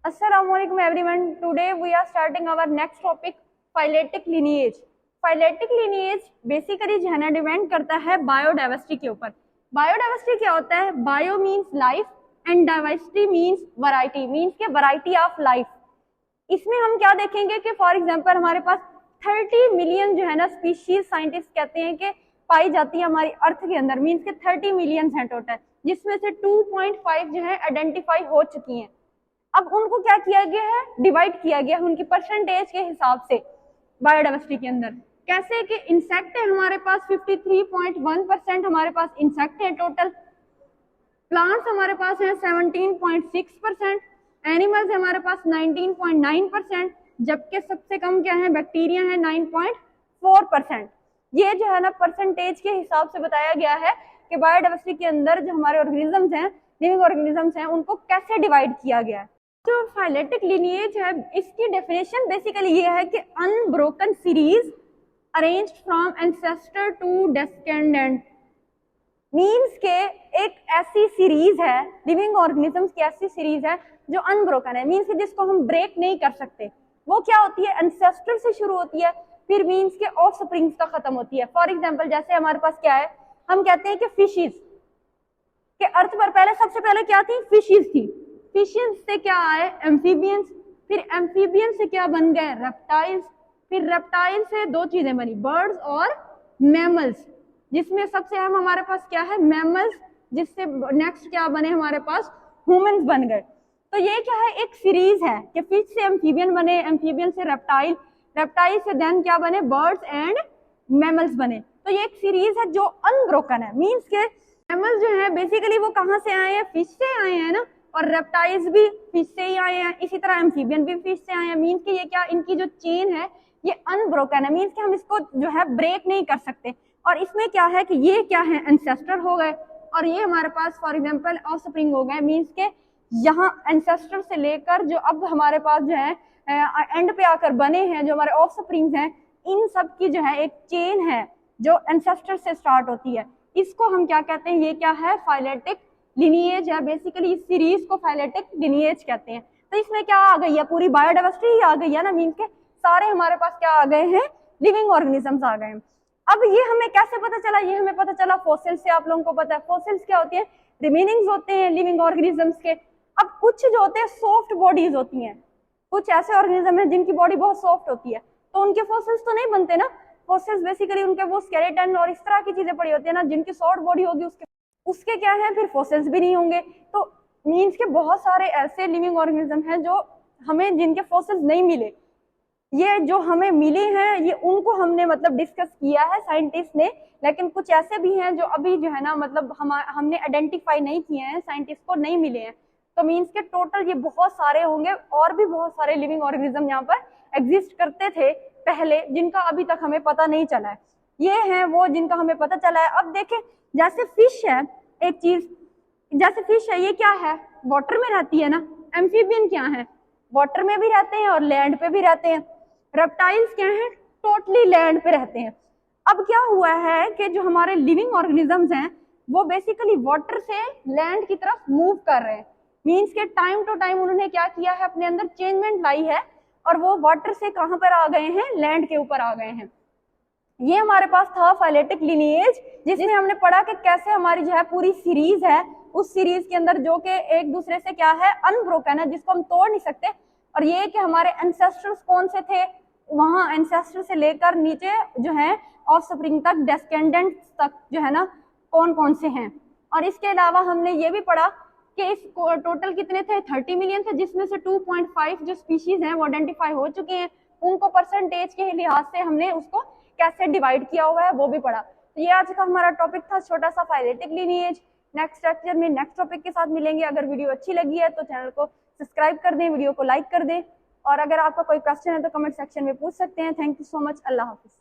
Assalamualaikum everyone. Today we are starting our next topic, phyletic lineage. Phyletic lineage basically जो है ना depend करता है बायोडाइवर्सिटी के ऊपर। बायोडाइवर्सिटी क्या होता है? Bio means life and diversity means variety, means के वैरायटी ऑफ लाइफ। इसमें हम क्या देखेंगे कि फॉर एग्जांपल हमारे पास 30 मिलियन जो है ना स्पीशीज साइंटिस्ट कहते हैं कि पाई जाती है हमारी अर्थ के अंदर, मीन्स के 30 मिलियन है टोटल, जिसमें से 2.5 जो है आइडेंटिफाई हो चुकी हैं। अब उनको क्या किया गया है? डिवाइड किया गया है उनकी परसेंटेज के हिसाब से बायोडाइवर्सिटी के अंदर। कैसे कि इंसेक्ट है हमारे पास 53.1% हमारे पास इंसेक्ट है टोटल, प्लांट्स हमारे पास है 17.6%, एनिमल्स है हमारे पास 19.9%, जबकि सबसे कम क्या है? बैक्टीरिया है 9.4%। ये जो है ना परसेंटेज के हिसाब से बताया गया है कि बायोडाइवर्सिटी के अंदर जो हमारे ऑर्गेनिजम्स हैं, लिविंग ऑर्गेनिजम्स हैं, उनको कैसे डिवाइड किया गया है। जो फाइलेटिक लिनिएज है इसकी डेफिनेशन बेसिकली ये है कि unbroken series arranged from ancestor to descendant, means के एक ऐसी सीरीज है, लिविंग ऑर्गेनिजम्स की ऐसी सीरीज है जो अनब्रोकन है, मीन्स के जिसको हम ब्रेक नहीं कर सकते। वो क्या होती है? एंसेस्टर से शुरू होती है, फिर मीन्स के ऑफस्प्रिंग्स का खत्म होती है। फॉर एग्जाम्पल जैसे हमारे पास क्या है, हम कहते हैं कि फिशेज के अर्थ पर पहले सबसे पहले क्या थी? फिशेज थी। फिशेज से क्या आए? एम्फीबियंस, फिर एम्फीबियंस से क्या बन गए? रेप्टाइल्स, फिर रेप्टाइल से दो चीजें बनी, बर्ड्स और मैमल्स, जिसमें सबसे अहम हमारे पास क्या है? मैमल्स, जिससे नेक्स्ट क्या बने हमारे पास? ह्यूमंस बन गए। तो ये क्या है? एक सीरीज है कि फिश से एम्फीबियन बने, एम्फीबियन से रेप्टाइल, रेप्टाइल से देन क्या बने? बर्ड्स एंड मैमल्स बने। तो ये एक सीरीज है जो अनब्रोकन है, मीन्स के मैमल्स जो है बेसिकली वो कहाँ से आए हैं? फिश से आए हैं ना, और रेप्टाइल्स भी फिश से ही आए हैं, इसी तरह एम्फीबियन भी फिश से आए हैं। मीन्स के ये क्या, इनकी जो चेन है ये अनब्रोकन है, मीन्स के हम इसको जो है ब्रेक नहीं कर सकते। और इसमें क्या है कि ये क्या है? एंसेस्टर हो गए, और ये हमारे पास फॉर एग्जाम्पल ऑफस्प्रिंग हो गए, मीन्स के यहाँ एंसेस्टर से लेकर जो अब हमारे पास जो है एंड पे आकर बने हैं, जो हमारे ऑफस्प्रिंग्स हैं, इन सब की जो है एक चेन है जो एंसेस्टर से स्टार्ट होती है। इसको हम क्या कहते हैं? ये क्या है? फाइलेटिक लिनिएज है। बेसिकली इस सीरीज को फाइलेटिक लिनिएज कहते हैं। तो इसमें क्या आ गई है? पूरी बायोडाइवर्सिटी आ गई है ना, मीन्स के सारे हमारे पास क्या आ गए हैं? लिविंग ऑर्गेनिजम्स आ गए हैं। अब ये हमें कैसे पता चला? ये हमें पता चला फॉसिल्स से। आप लोगों को पता है फॉसिल्स क्या होती है? रिमेनिंग्स होते हैं लिविंग ऑर्गेनिजम्स के। अब कुछ जो होते हैं सॉफ्ट बॉडीज होती हैं, कुछ ऐसे ऑर्गेनिज्म है जिनकी बॉडी बहुत सॉफ्ट होती है, तो उनके फॉसिल्स तो नहीं बनते ना। फॉसिल्स बेसिकली उनके वो स्केलेटन और इस तरह की चीजें पड़ी होती है ना, जिनकी सॉफ्ट बॉडी होगी उसके क्या है? फिर फॉसिल्स भी नहीं होंगे। तो मीन्स के बहुत सारे ऐसे लिविंग ऑर्गेनिज्म हैं जो हमें, जिनके फॉसिल्स नहीं मिले। ये जो हमें मिले हैं ये उनको हमने मतलब डिस्कस किया है साइंटिस्ट ने, लेकिन कुछ ऐसे भी हैं जो अभी जो है ना मतलब हमने आइडेंटिफाई नहीं किए हैं, साइंटिस्ट को नहीं मिले हैं। तो मीन्स के टोटल ये बहुत सारे होंगे, और भी बहुत सारे लिविंग ऑर्गेनिज्म यहाँ पर एग्जिस्ट करते थे पहले, जिनका अभी तक हमें पता नहीं चला है। ये हैं वो जिनका हमें पता चला है। अब देखें जैसे फिश है, एक चीज जैसे फिश है, ये क्या है? वाटर में रहती है ना। एम्फीबियन क्या है? वाटर में भी रहते हैं और लैंड पे भी रहते हैं। रेप्टाइल्स क्या हैं? टोटली लैंड पे रहते हैं। अब क्या हुआ है कि जो हमारे लिविंग ऑर्गेनिजम्स हैं वो बेसिकली वाटर से लैंड की तरफ मूव कर रहे हैं, मीन्स के टाइम टू टाइम उन्होंने क्या किया है? अपने अंदर चेंजमेंट लाई है, और वो वाटर से कहां पर आ गए हैं? लैंड के ऊपर आ गए हैं। ये हमारे पास था फाइलेटिक लिनिएज, जिसमें हमने पढ़ा कि कैसे हमारी जो है पूरी सीरीज है, उस सीरीज के अंदर जो कि एक दूसरे से क्या है? अनब्रोकन है, जिसको हम तोड़ नहीं सकते। और ये कि हमारे एंसेस्टर्स कौन से थे? वहां एंसेस्टर से लेकर नीचे जो है ऑफस्प्रिंग तक, डेस्केंडेंट्स तक जो है ना कौन कौन से हैं। और इसके अलावा हमने ये भी पढ़ा कि इस टोटल कितने थे? 30 मिलियन थे, जिसमें से 2.5 जो स्पीशीज हैं वो आइडेंटिफाई हो चुके हैं। उनको परसेंटेज के लिहाज से हमने उसको कैसे डिवाइड किया हुआ है वो भी पढ़ा। तो ये आज का हमारा टॉपिक था, छोटा सा फाइलेटिक लिनिएज। नेक्स्ट लेक्चर में नेक्स्ट टॉपिक के साथ मिलेंगे। अगर वीडियो अच्छी लगी है तो चैनल को सब्सक्राइब कर दें, वीडियो को लाइक कर दें, और अगर आपका कोई क्वेश्चन है तो कमेंट सेक्शन में पूछ सकते हैं। Thank you so much. Allah Hafiz.